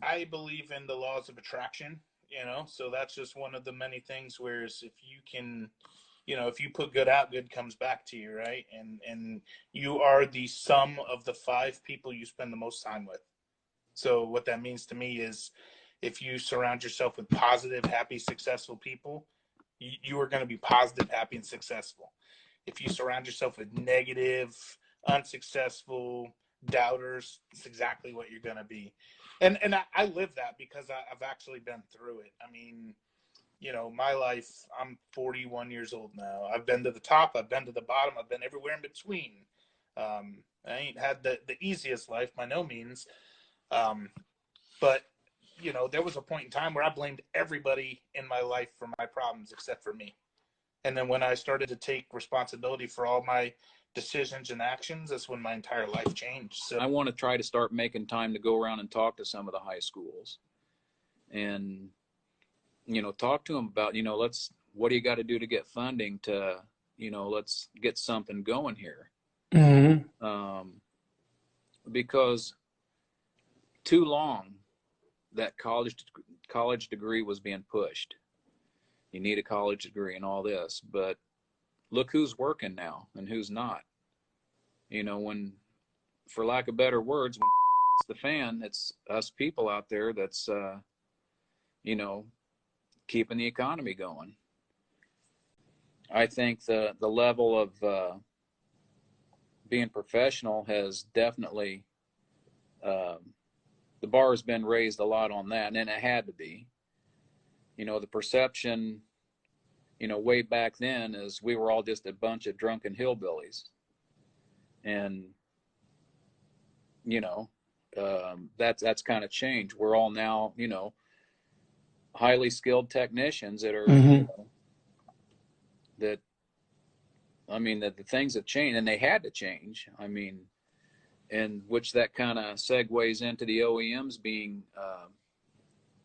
I believe in the laws of attraction, so that's just one of the many things. Whereas if you can, if you put good out, good comes back to you, right? And you are the sum of the 5 people you spend the most time with. So what that means to me is, if you surround yourself with positive, happy, successful people, you are going to be positive, happy, and successful. If you surround yourself with negative, unsuccessful, doubters, it's exactly what you're going to be. And I live that because I've actually been through it. I mean, my life, I'm 41 years old now. I've been to the top, I've been to the bottom, I've been everywhere in between. I ain't had the easiest life by no means. But, there was a point in time where I blamed everybody in my life for my problems except for me. And then when I started to take responsibility for all my decisions and actions, that's when my entire life changed. So I want to try to start making time to go around and talk to some of the high schools and, talk to them about, what do you got to do to get funding to, let's get something going here. Mm-hmm. Because too long that college degree was being pushed. You need a college degree and all this, but look who's working now and who's not. When, for lack of better words, when it's the fan, it's us people out there that's, keeping the economy going. I think the level of being professional has definitely, the bar has been raised a lot on that, and it had to be. The perception, way back then is we were all just a bunch of drunken hillbillies. And, that's kind of changed. We're all now, highly skilled technicians that are, that the things have changed, and they had to change. And which that kind of segues into the OEMs being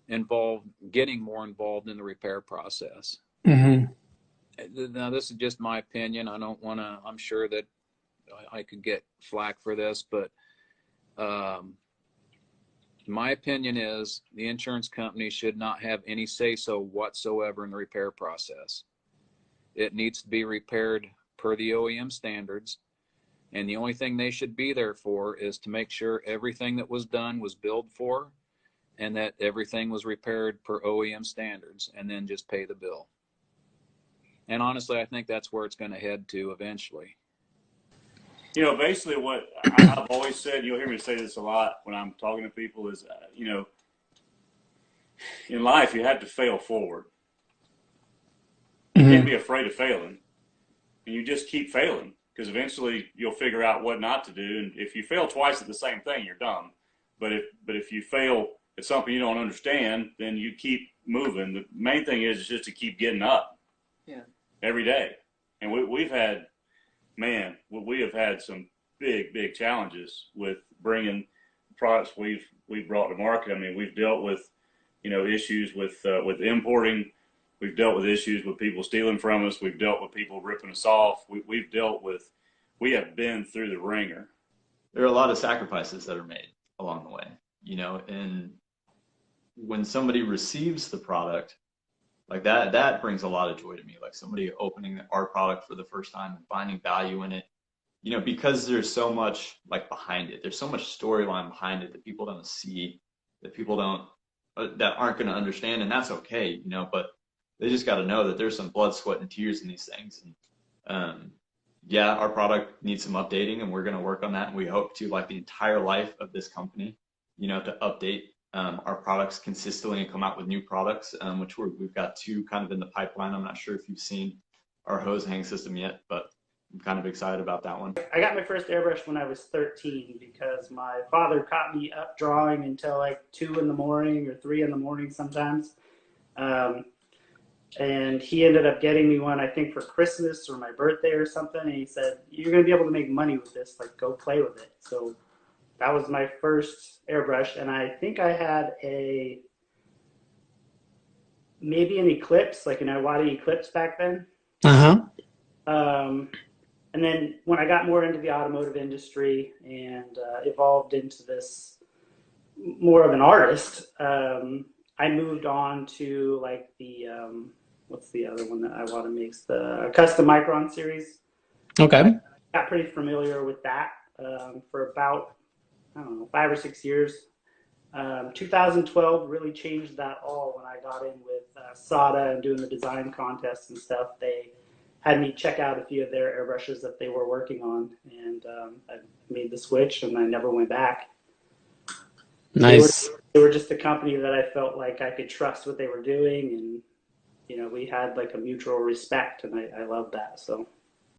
involved, getting more involved in the repair process. Mm-hmm. Now, this is just my opinion. I don't want to, I'm sure that I could get flack for this, but my opinion is the insurance company should not have any say-so whatsoever in the repair process. It needs to be repaired per the OEM standards. And the only thing they should be there for is to make sure everything that was done was billed for and that everything was repaired per OEM standards, and then just pay the bill. And honestly, I think that's where it's going to head to eventually. Basically what I've always said, you'll hear me say this a lot when I'm talking to people, is, in life, you have to fail forward. You can't be afraid of failing. And you just keep failing, because eventually you'll figure out what not to do. And if you fail twice at the same thing, you're dumb. But if you fail at something you don't understand, then you keep moving. The main thing is just to keep getting up every day. And we have had some big challenges with bringing products we've brought to market. We've dealt with, issues with importing. We've dealt with issues with people stealing from us. We've dealt with people ripping us off. We have been through the ringer. There are a lot of sacrifices that are made along the way, and when somebody receives the product, like that brings a lot of joy to me. Like somebody opening our product for the first time and finding value in it, because there's so much behind it. There's so much storyline behind it that people don't see, that people that aren't going to understand, and that's okay, but they just got to know that there's some blood, sweat, and tears in these things. And our product needs some updating, and we're going to work on that. And we hope to, the entire life of this company, to update our products consistently and come out with new products, which we've got 2 kind of in the pipeline. I'm not sure if you've seen our hose hang system yet, but I'm kind of excited about that one. I got my first airbrush when I was 13 because my father caught me up drawing until 2 in the morning or 3 in the morning sometimes. And he ended up getting me one, I think, for Christmas or my birthday or something. And he said, "You're going to be able to make money with this. Go play with it." So that was my first airbrush. And I think I had maybe an Eclipse, an Iwata Eclipse back then. And then when I got more into the automotive industry and evolved into this more of an artist, I moved on to like the what's the other one that I want to make? The custom micron series. Okay. I got pretty familiar with that for about, I don't know, 5 or 6 years. 2012 really changed that all when I got in with SADA and doing the design contests and stuff. They had me check out a few of their airbrushes that they were working on, and I made the switch, and I never went back. Nice. They were just a company that I felt like I could trust what they were doing, and we had like a mutual respect, and I loved that. So